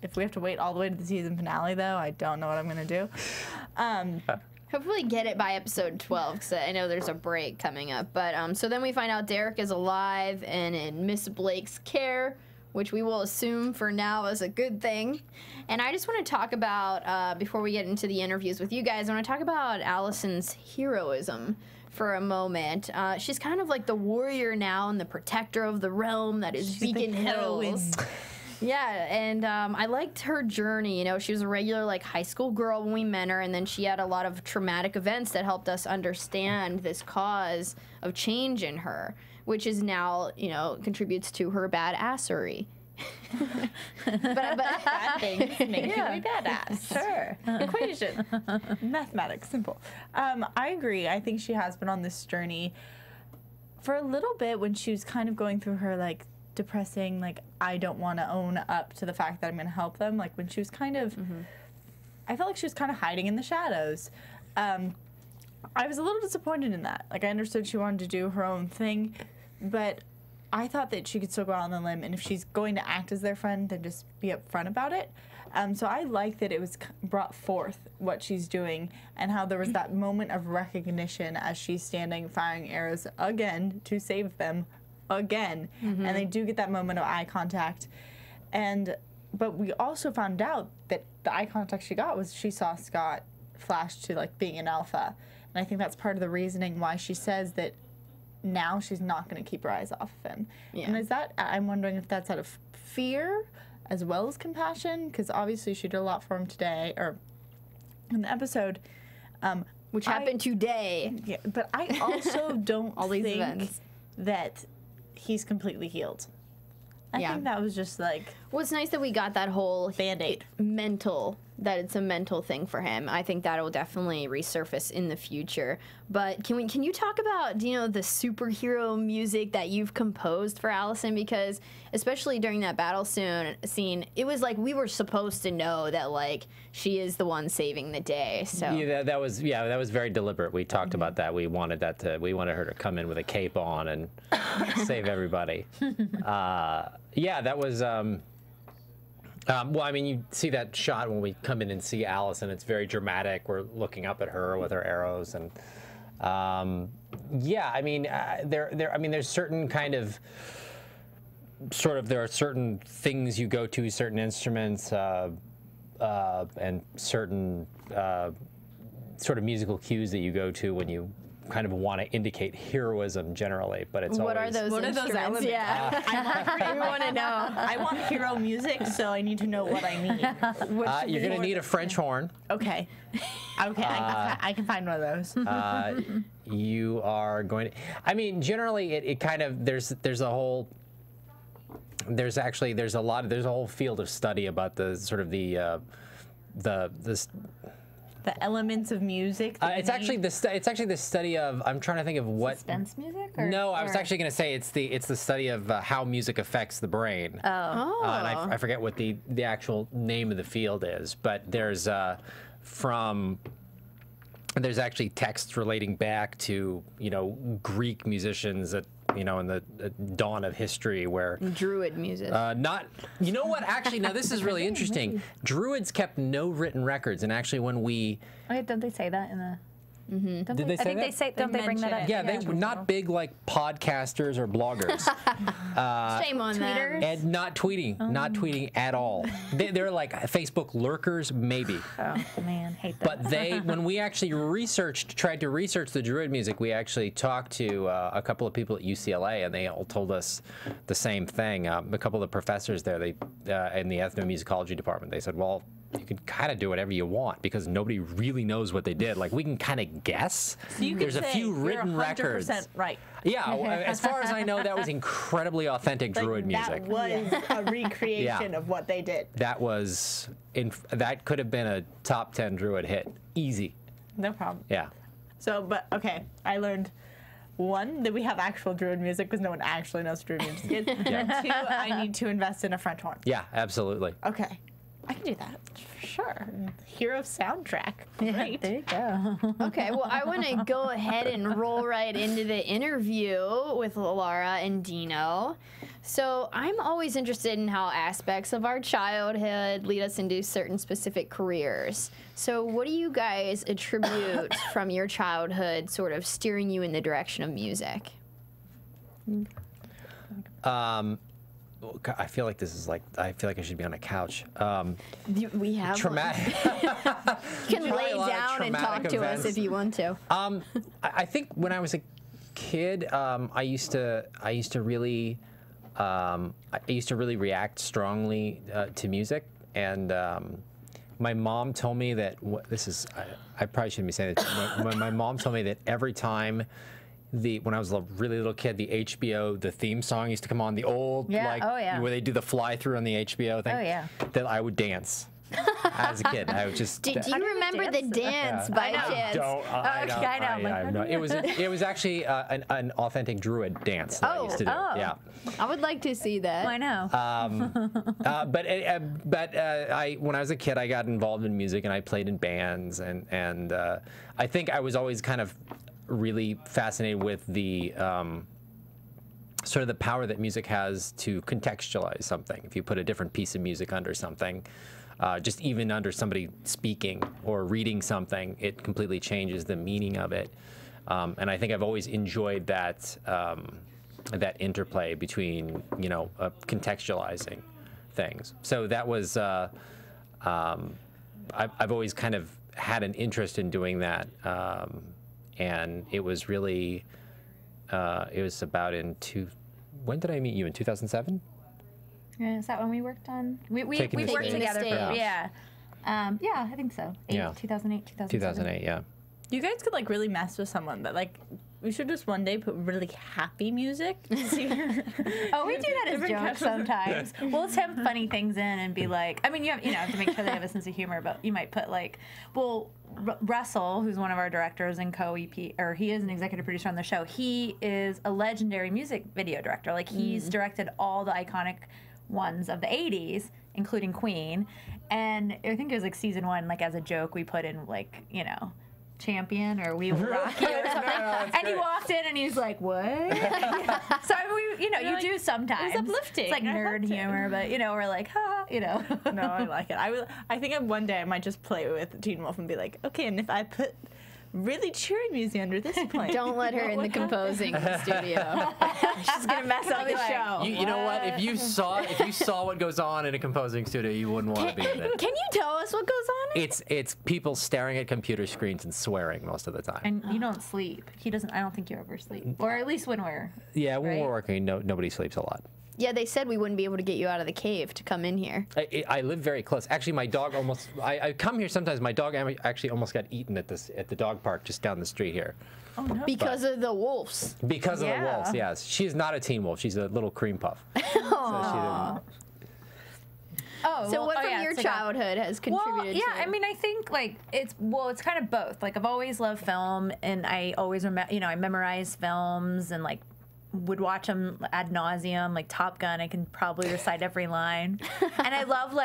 if we have to wait all the way to the season finale, though, I don't know what I'm going to do.
Hopefully get it by episode 12, because I know there's a break coming up. But so then we find out Derek is alive and in Miss Blake's care, which we will assume for now is a good thing. And I just want to talk about, before we get into the interviews with you guys, I want to talk about Allison's heroism for a moment. She's kind of like the warrior now and the protector of the realm that is Beacon Hills. Yeah, and I liked her journey. You know, she was a regular like high school girl when we met her, and then she had a lot of traumatic events that helped us understand this cause of change in her, which is now, you know, contributes to her badassery. but
Bad things make you a badass.
Sure.
Equation. Mathematics, simple. I agree. I think she has been on this journey for a little bit when she was kind of going through her like depressing, like I don't want to own up to the fact that I'm going to help them. Like when she was kind of, I felt like she was kind of hiding in the shadows. I was a little disappointed in that. Like I understood she wanted to do her own thing, but I thought that she could still go out on the limb, and if she's going to act as their friend, then just be upfront about it. So I like that it was brought forth what she's doing and how there was that moment of recognition as she's standing firing arrows again to save them again. And they do get that moment of eye contact. But we also found out that the eye contact she got was she saw Scott flash to like being an alpha. And I think that's part of the reasoning why she says that now she's not going to keep her eyes off of him. Yeah. And I'm wondering if that's out of fear as well as compassion, because obviously she did a lot for him today, or in the episode.
Which happened today.
Yeah, but I also don't think that he's completely healed. I think that was just like...
Well, it's nice that we got that whole...
Band-Aid.
That it's a mental thing for him. I think that'll definitely resurface in the future. But can you talk about, you know, the superhero music that you've composed for Allison? Because especially during that battle scene, it was like we were supposed to know that like she is the one saving the day. So
yeah, that was very deliberate. We talked about that. We wanted her to come in with a cape on and save everybody. Yeah, that was. Well, I mean, you see that shot when we come in and see Allison. It's very dramatic. We're looking up at her with her arrows, and yeah, I mean, there's certain kind of there are certain things you go to, certain instruments, and certain sort of musical cues that you go to when you kind of want to indicate heroism generally, but it's
what
are those elements? Yeah,
I want to know.
I want hero music, so I need to know what I need.
You're going to need a French horn.
Okay. I can find one of those.
You are going to. I mean, generally, it kind of there's a whole. There's a whole field of study about the sort of the
elements of music.
It's actually the study of. I'm trying to think of what
suspense music.
No, I was actually going to say it's the study of how music affects the brain.
Oh.
And I forget what the actual name of the field is, but there's there's actually texts relating back to Greek musicians that in the dawn of history where
Druid music.
You know what? Actually, now this is really interesting. Druids kept no written records, and actually, when we
don't they say that in the?
Did they say that?
Don't they bring that up?
Yeah, they were not big like podcasters or bloggers.
Shame on them.
And not tweeting at all. They're like Facebook lurkers, maybe.
Oh man, hate that.
But when we actually tried to research the Druid music, we actually talked to a couple of people at UCLA, and they all told us the same thing. A couple of the professors there, in the ethnomusicology department, they said, well, you can kind of do whatever you want because nobody really knows what they did. Like we can kind of guess.
So you
There's
could
a
say
few
you're
written
100%
records.
right.
Yeah, as far as I know, that was incredibly authentic Druid music.
That was a recreation of what they did.
That was that could have been a top 10 Druid hit, easy.
No problem.
Yeah.
So, but okay, I learned. One, that we have actual Druid music because no one actually knows Druid music is. And two, I need to invest in a French horn.
Yeah, absolutely.
Okay. I can do that. For sure. Hero soundtrack. Great.
There you go.
Okay, well, I want to go ahead and roll right into the interview with Laura and Dino. So I'm always interested in how aspects of our childhood lead us into certain specific careers. So what do you guys attribute from your childhood sort of steering you in the direction of music?
I feel like this is like, I feel like I should be on a couch.
We have
Traumatic.
You can lay
a lot of
down and talk
traumatic
to us
events.
if you want to.
I think when I was a kid, I used to really react strongly to music, and my mom told me that I probably shouldn't be saying this. My mom told me that every time when I was a really little kid, the HBO, the theme song used to come on, the old, where they do the fly through on the HBO thing, that I would dance. As a kid, I was just.
Do you remember the dance by chance?
I know. It was actually an authentic Druid dance that I used to do. Yeah.
I would like to see that.
I know.
But when I was a kid, I got involved in music and I played in bands, and I think I was always kind of really fascinated with the sort of the power that music has to contextualize something. If you put a different piece of music under something, just even under somebody speaking or reading something, it completely changes the meaning of it. And I think I've always enjoyed that that interplay between, contextualizing things. So that was I've always kind of had an interest in doing that. And it was really, it was about when did I meet you, in 2007?
Yeah, is that when we worked on? We worked
Taking the
together
Stage.
for, yeah, I think so. 2008, 2007.
2008, yeah.
You guys could like really mess with someone, but like we should just one day put really happy music.
Oh, we do that as jokes sometimes. We'll attempt funny things in and be like, I mean, you have to make sure they have a sense of humor, but you might put like, Russell, who's one of our directors and co-EP, or he is an executive producer on the show, he is a legendary music video director. Like he's directed all the iconic ones of the 80s, including Queen. And I think it was like season 1, like as a joke, we put in like, Champion or We Will Rock You or something. And he walked in and he's like, what? So you do sometimes.
It's uplifting.
It's like nerd humor, but we're like, ha,
No, I like it. I think one day I might just play with Teen Wolf and be like, okay, and if I put really cheery music under this point.
Don't let her in the composing studio. She's gonna mess up the show.
You know what? If you saw what goes on in a composing studio, you wouldn't want to be in it.
Can you tell us what goes on?
It's people staring at computer screens and swearing most of the time.
And you don't sleep. He doesn't. I don't think you ever sleep, or at least when we're.
Yeah, when
right?
we're working, nobody sleeps a lot.
Yeah, they said we wouldn't be able to get you out of the cave to come in here.
I live very close. Actually, my dog almost. I come here sometimes. My dog actually almost got eaten at the dog park just down the street here.
Oh no!
Because of the wolves.
Because of the wolves, yes. She is not a teen wolf. She's a little cream puff. So she didn't.
So what from your childhood has contributed to?
I mean, I think like it's kind of both. Like I've always loved film, and I always I memorize films and like would watch them ad nauseum, like Top Gun. I can probably recite every line, and I love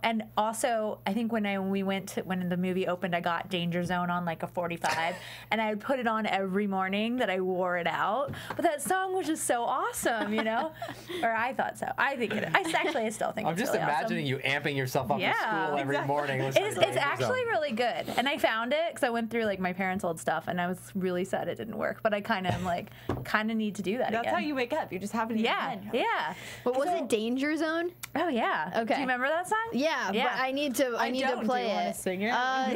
and also I think when the movie opened, I got Danger Zone on like a 45, and I would put it on every morning that I wore it out. But that song was just so awesome, or I thought so. I think I still think.
I'm just
really
imagining
awesome.
you amping yourself up to school every morning.
It's actually really good, and I found it because I went through like my parents' old stuff, and I was really sad it didn't work. But I kind of need to do that.
That's
again.
how you wake up. You just have it in your head.
Yeah.
But was it Danger Zone?
Oh yeah.
Okay.
Do you remember that song?
Yeah, but I need to play
Do you
it.
wanna sing it?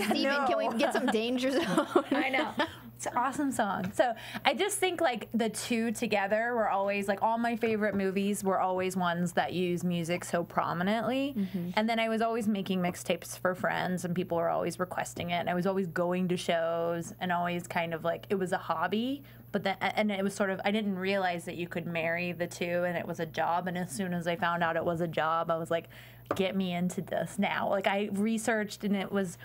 Steven, can we get some Danger Zone?
I know. It's an awesome song. So I just think like the two together were always like all my favorite movies were always ones that use music so prominently. And then I was always making mixtapes for friends and people were always requesting it. And I was always going to shows and always kind of like it was a hobby. But then, and it was sort of, I didn't realize that you could marry the two and it was a job. And as soon as I found out it was a job, I was like, get me into this now. Like I researched and it was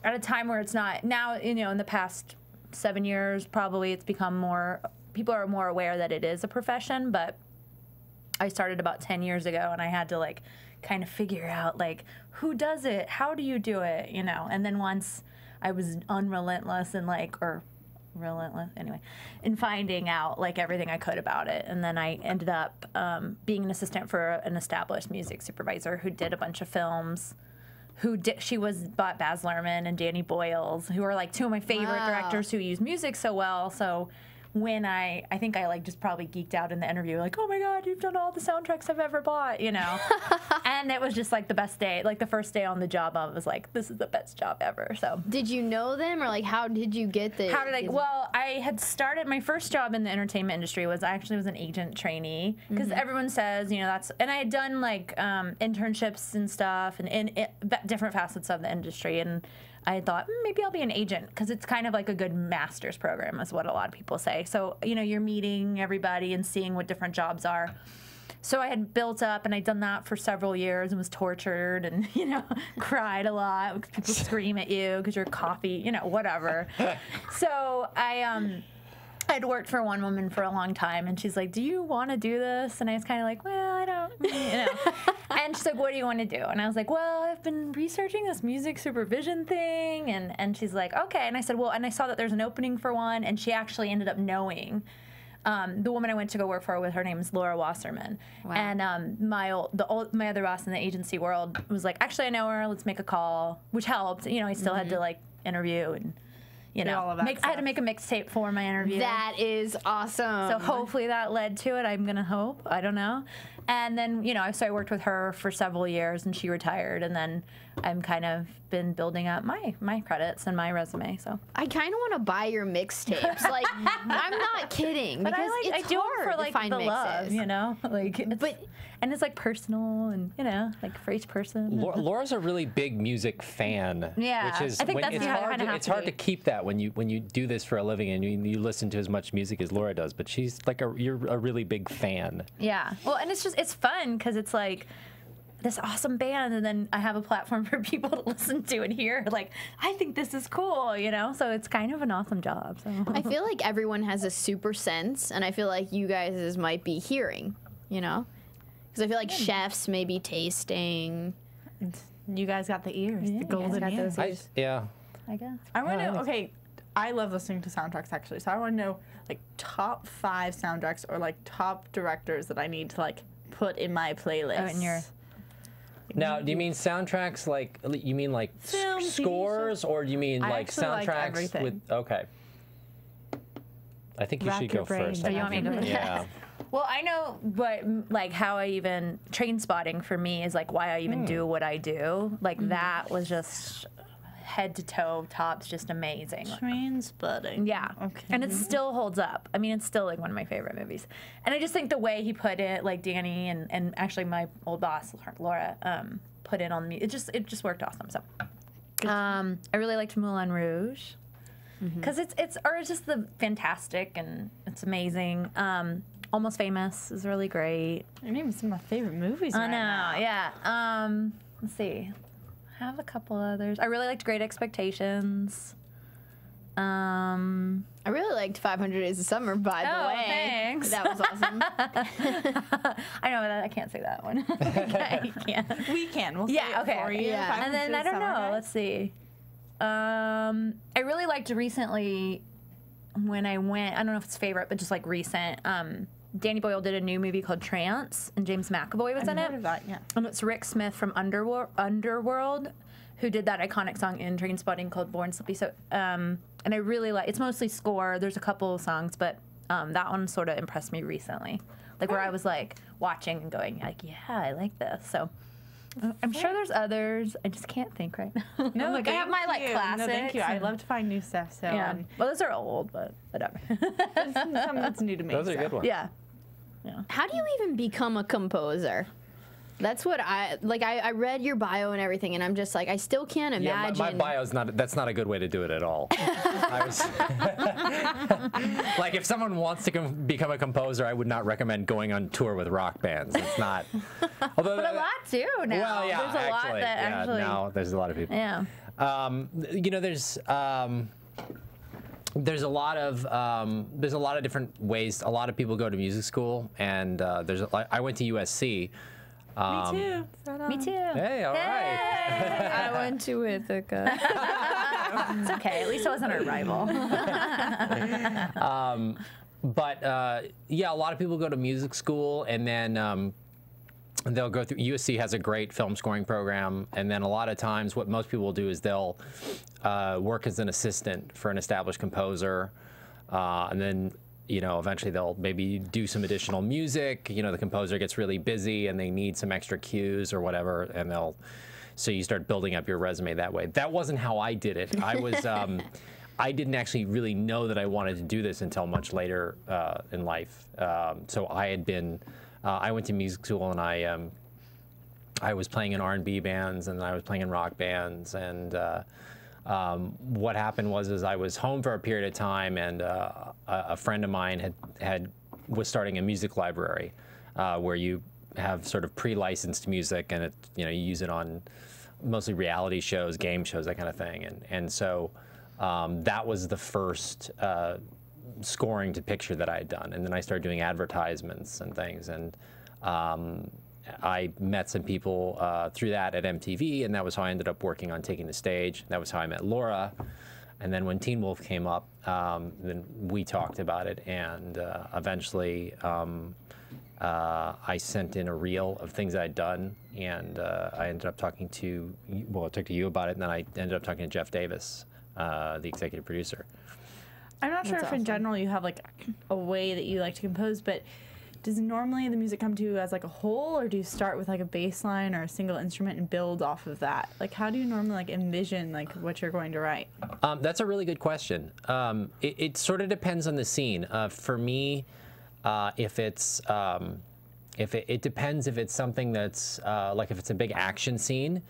at a time where it's not, now, you know, in the past 7 years, probably it's become more, people are more aware that it is a profession, but I started about 10 years ago and I had to like kind of figure out like, who does it? How do you do it? You know? And then once I was unrelentless and like, or relentless anyway, in finding out like everything I could about it. And then I ended up being an assistant for an established music supervisor who did a bunch of films. She was Baz Luhrmann and Danny Boyles, who are like two of my favorite directors who use music so well. So when I think I like just probably geeked out in the interview, like, oh my God, you've done all the soundtracks I've ever bought, you know? And it was just like the best day, like the first day on the job, I was like, this is the best job ever, so.
Did you know them or like how did you get the?
Well, I had started, my first job in the entertainment industry was, I actually was an agent trainee, because everyone says, you know, that's, and I had done like internships and stuff and in different facets of the industry, and I thought maybe I'll be an agent because it's kind of like a good master's program is what a lot of people say. So, you know, you're meeting everybody and seeing what different jobs are. So I had built up and I'd done that for several years and was tortured and, you know, cried a lot because people scream at you because you're coffee, you know, whatever. So I'd worked for one woman for a long time, and she's like, do you want to do this? And I was kind of like, well, I don't, you know. And she's like, what do you want to do? And I was like, well, I've been researching this music supervision thing. And she's like, okay. And I said, well, and I saw that there's an opening for one, and she actually ended up knowing the woman I went to go work for with. Her name is Laura Wasserman. Wow. And my other boss in the agency world was like, actually, I know her. Let's make a call, which helped. You know, I still had to like interview and, you know, I had to make a mixtape for my interview.
That is awesome.
So hopefully that led to it. I'm gonna hope. I don't know. And then, you know, so I worked with her for several years, and she retired. And then I'm kind of been building up my credits and my resume. So
I kind of want to buy your mixtapes. Like, I'm not kidding, because it's hard
for like
to find
the
mixes.
Love, you know, like, and it's like personal and, you know, like for each person.
Laura's a really big music fan.
Yeah,
which is
I think that's
it's hard to keep that when you do this for a living and you listen to as much music as Laura does. But she's like you're a really big fan.
Yeah. Well, and it's fun because it's like this awesome band, and then I have a platform for people to listen to and hear. Like, I think this is cool, you know. So it's kind of an awesome job. So
I feel like everyone has a super sense, and I feel like you guys might be hearing, you know, because I feel like chefs may be tasting.
You guys got the ears, the golden ears.
I guess.
I want to know. Okay, I love listening to soundtracks actually, so I want to know like top 5 soundtracks or like top directors that I need to like put in my playlist.
Oh, in your.
Now, do you mean soundtracks like you mean like scores, or do you mean like soundtracks with? Okay. I think you should go first.
Oh, you want me to go first?
Yeah.
Well, I know what, like, how I even, train spotting for me is, like, why I even do what I do. Like, that was just head to toe, tops, just amazing.
Train spotting.
Yeah. Okay. And it still holds up. I mean, it's still, like, one of my favorite movies. And I just think the way he put it, like, Danny and actually my old boss, Laura, put it on me. It just worked awesome. So, I really liked Moulin Rouge. Because it's just the fantastic and it's amazing. Almost Famous is really great.
You're naming some of my favorite movies right now.
Yeah. Let's see. I have a couple others. I really liked Great Expectations.
I really liked 500 Days of Summer, by the way.
Thanks.
That was awesome.
I know, but I can't say that one. I can't.
We can. We'll say it for you.
Yeah.
And then, I don't know. Let's see. I really liked recently when I went, I don't know if it's favorite, but just like recent, Danny Boyle did a new movie called Trance, and James McAvoy was in it.
I've heard of that, yeah.
And it's Rick Smith from Underworld, who did that iconic song in Trainspotting called Born Slippy. So, and I really like, it's mostly score. There's a couple of songs, but that one sort of impressed me recently. Like where I was like watching and going like, yeah, I like this. So I'm sure there's others. I just can't think right now. No, like I have my like classics.
No, thank you. I love to find new stuff. So
yeah. Well, those are old, but whatever.
Something that's new to me.
Those are good ones.
Yeah.
How do you even become a composer? That's what I read your bio and everything, and I'm just like, I still can't imagine.
Yeah, my bio's not. That's not a good way to do it at all. Like, if someone wants to become a composer, I would not recommend going on tour with rock bands. It's not. Although,
but a lot too now.
Well, yeah,
there's a lot that actually.
Now there's a lot of people.
Yeah.
You know, there's a lot of different ways. A lot of people go to music school, and I went to USC.
Me too.
Me too.
Hey, all right.
I went to Ithaca.
It's okay. At least I wasn't a rival.
Yeah, a lot of people go to music school, and then they'll go through. USC has a great film scoring program, and then a lot of times, what most people will do is they'll work as an assistant for an established composer, and then, you know, eventually they'll maybe do some additional music. You know, the composer gets really busy and they need some extra cues or whatever, and so you start building up your resume that way. That wasn't how I did it. I was, I didn't actually really know that I wanted to do this until much later in life. So I had been, I went to music school, and I was playing in R&B bands, and I was playing in rock bands, and what happened was I was home for a period of time, and a friend of mine was starting a music library where you have sort of pre-licensed music, and you use it on mostly reality shows, game shows, that kind of thing, and so that was the first scoring to picture that I had done, and then I started doing advertisements and things, and I met some people through that at MTV, and that was how I ended up working on Taking the Stage. That was how I met Laura. And then when Teen Wolf came up, then we talked about it, and eventually I sent in a reel of things I'd done, and I ended up talking to, I talked to you about it, and then I ended up talking to Jeff Davis, the executive producer.
I'm not sure if in general you have like a way that you like to compose, but does normally the music come to you as like a whole, or do you start with like a bass line or a single instrument and build off of that? Like, how do you normally like envision like what you're going to write?
That's a really good question. It sort of depends on the scene. For me, if it's it depends if it's something that's like if it's a big action scene.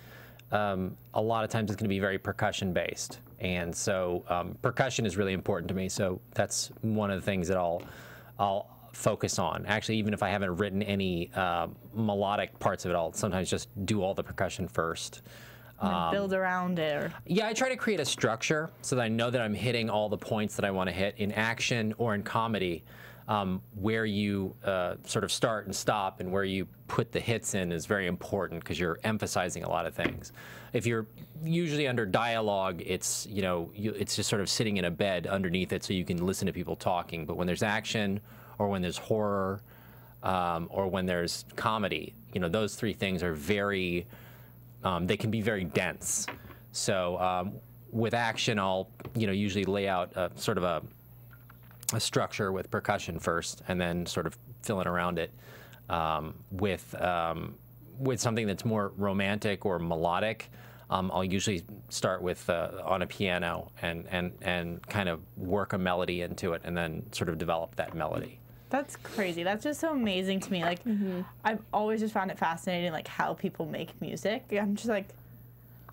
A lot of times it's going to be very percussion based, and so percussion is really important to me. So that's one of the things that I'll focus on. Actually, even if I haven't written any melodic parts of it, I'll sometimes just do all the percussion first.
Build around it. Or...
Yeah, I try to create a structure so that I know that I'm hitting all the points that I want to hit in action or in comedy. Where you sort of start and stop and where you put the hits in is very important, because you're emphasizing a lot of things. If you're usually under dialogue, it's it's just sort of sitting in a bed underneath it so you can listen to people talking. But when there's action, or when there's horror, or when there's comedy, those three things are very, they can be very dense. So with action, I'll usually lay out sort of a structure with percussion first, and then sort of fill in around it with something that's more romantic or melodic. I'll usually start with on a piano and kind of work a melody into it, and then sort of develop that melody.
That's crazy. That's just so amazing to me. Like, I've always just found it fascinating, like how people make music. I'm just like,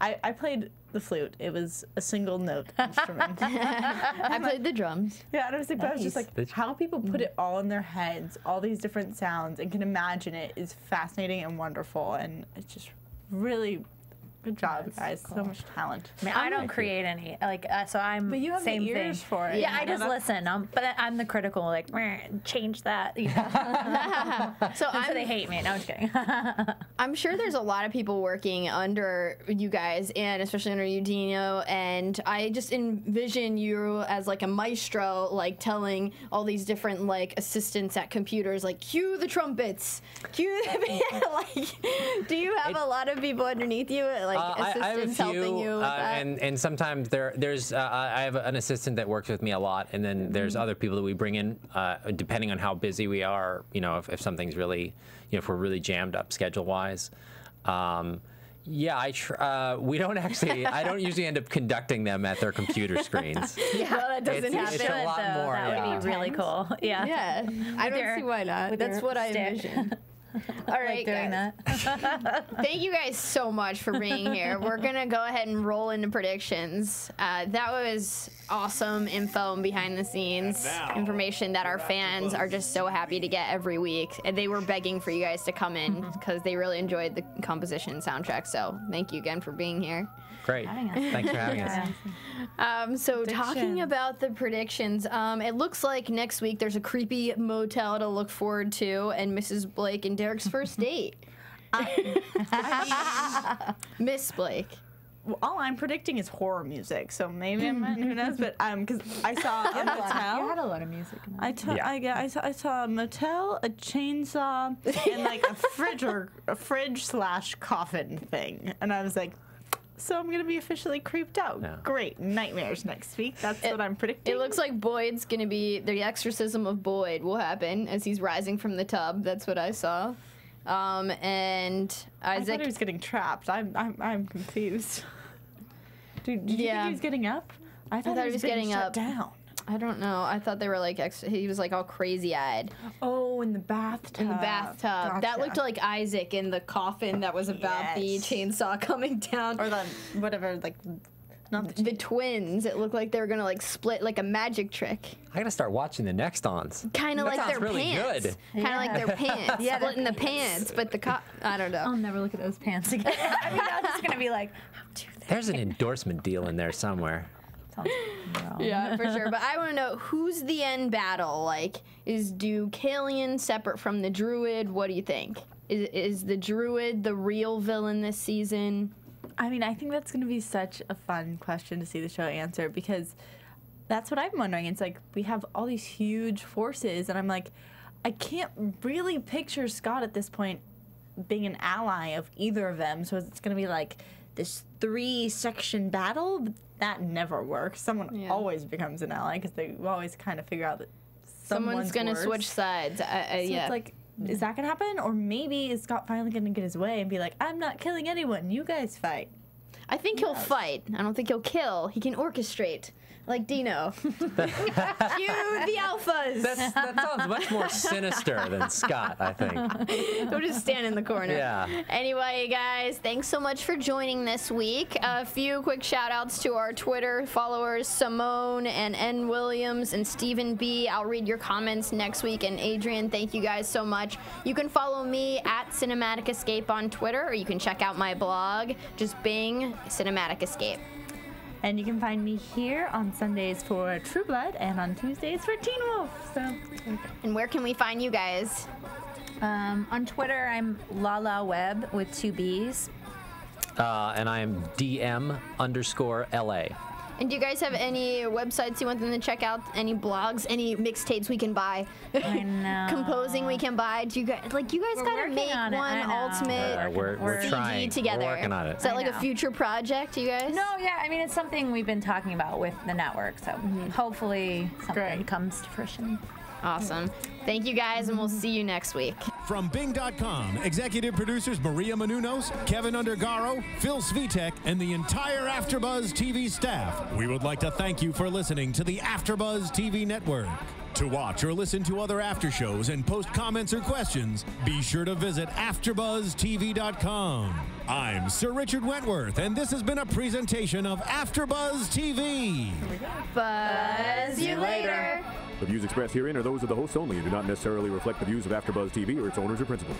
I played the flute. It was a single note instrument.
I played the drums.
Yeah, and I was like, I was just like, how people put it all in their heads, all these different sounds, and can imagine it is fascinating and wonderful, and it's just really good job, guys. Cool. So much talent.
I mean, I don't create any, like, so I'm
but you have
same
the ears
thing.
for it.
Yeah, I just listen. But I'm the critical, like, change that. So they hate me. No, I'm just kidding.
I'm sure there's a lot of people working under you guys, and especially under you, Dino, and I just envision you as like a maestro, like telling all these different like assistants at computers, like, cue the trumpets, cue the like, do you have a lot of people underneath you? Like assistants
I have a few,
helping you with that?
and sometimes there's I have an assistant that works with me a lot, and then there's other people that we bring in depending on how busy we are. If something's really, if we're really jammed up schedule-wise. Yeah, we don't actually. I don't usually end up conducting them at their computer screens.
Yeah, well, that doesn't happen.
It's a lot more.
That would be really cool. Yeah.
Yeah, I don't see why not. That's what I envision. All right,
doing
guys.
that.
Thank you guys so much for being here. We're gonna go ahead and roll into predictions. That was awesome info and behind the scenes information that our fans are just so happy to get every week. And they were begging for you guys to come in because they really enjoyed the composition and soundtrack. So thank you again for being here.
Great. Thanks for having us.
So talking about the predictions, it looks like next week there's a creepy motel to look forward to and Mrs. Blake and Derek's first date. Miss Blake.
Well, all I'm predicting is horror music, so maybe I'm who knows, but because I saw a motel.
You had a lot of music. In
I saw a motel, a chainsaw, and like a fridge / coffin thing, and I was like, so I'm gonna be officially creeped out.
Yeah.
Great, nightmares next week. That's what I'm predicting.
It looks like Boyd's gonna be the exorcism of Boyd will happen as he's rising from the tub. That's what I saw. And
I
Isaac.
thought he was getting trapped. I'm confused. Did you think he was getting up? I thought he was
getting
shut
up.
down.
I don't know. I thought they were like he was like all crazy-eyed
Oh, in the bathtub.
in the bathtub. That
Gotcha.
looked like Isaac in the coffin that was about the
Yes.
chainsaw coming down.
Or the whatever, like not the
The twins. It looked like they were gonna like split like a magic trick.
I gotta start watching the next ons.
Kind of
That
like
sounds
their
really
pants.
good.
Kind of like their pants.
Yeah,
splitting the pants, but I don't know.
I'll never look at those pants again. I mean, I'm just gonna be like, how do they?
There's an endorsement deal in there somewhere.
Sounds wrong.
Yeah, for sure. But I want to know who's the end battle. Like, is Deucalion separate from the Druid? What do you think? Is the Druid the real villain this season?
I mean, I think that's going to be such a fun question to see the show answer because that's what I'm wondering. It's like we have all these huge forces, and I'm like, I can't really picture Scott at this point being an ally of either of them. So it's going to be like this 3-section battle, but that never works. Someone always becomes an ally because they always kind of figure out that
Someone's going to
worse.
switch sides.
So
Yeah.
it's like, is that going to happen? Or maybe is Scott finally going to get his way and be like, I'm not killing anyone. You guys fight.
I think he'll fight. I don't think he'll kill. He can orchestrate. Like Dino. Cue the alphas.
That sounds much more sinister than Scott, I think.
He'll just stand in the corner.
Yeah.
Anyway, guys, thanks so much for joining this week. A few quick shout outs to our Twitter followers, Simone and N. Williams and Stephen B. I'll read your comments next week. And Adrian, thank you guys so much. You can follow me at Cinematic Escape on Twitter, or you can check out my blog. Just Bing Cinematic Escape.
And you can find me here on Sundays for True Blood and on Tuesdays for Teen Wolf. So,
And where can we find you guys?
On Twitter, I'm Laura Webb with 2 B's.
And I am DM_LA.
And do you guys have any websites you want them to check out? Any blogs? Any mixtapes we can buy?
I know.
Composing we can buy? Do you guys you guys
We're
gotta
working
make
on it,
one
I know.
ultimate
We're
CG
trying.
together?
We're working on it.
Is that
I
like a
know.
future project, you guys?
No, yeah, I mean, it's something we've been talking about with the network, so hopefully something
Great.
comes to fruition.
Awesome. Thank you guys, and we'll see you next week.
From Bing.com, executive producers Maria Menounos, Kevin Undergaro, Phil Svitek, and the entire AfterBuzz TV staff, we would like to thank you for listening to the AfterBuzz TV network. To watch or listen to other after shows and post comments or questions, be sure to visit AfterBuzzTV.com. I'm Sir Richard Wentworth, and this has been a presentation of AfterBuzz TV.
Buzz you later.
The views expressed herein are those of the hosts only and do not necessarily reflect the views of AfterBuzz TV or its owners or principals.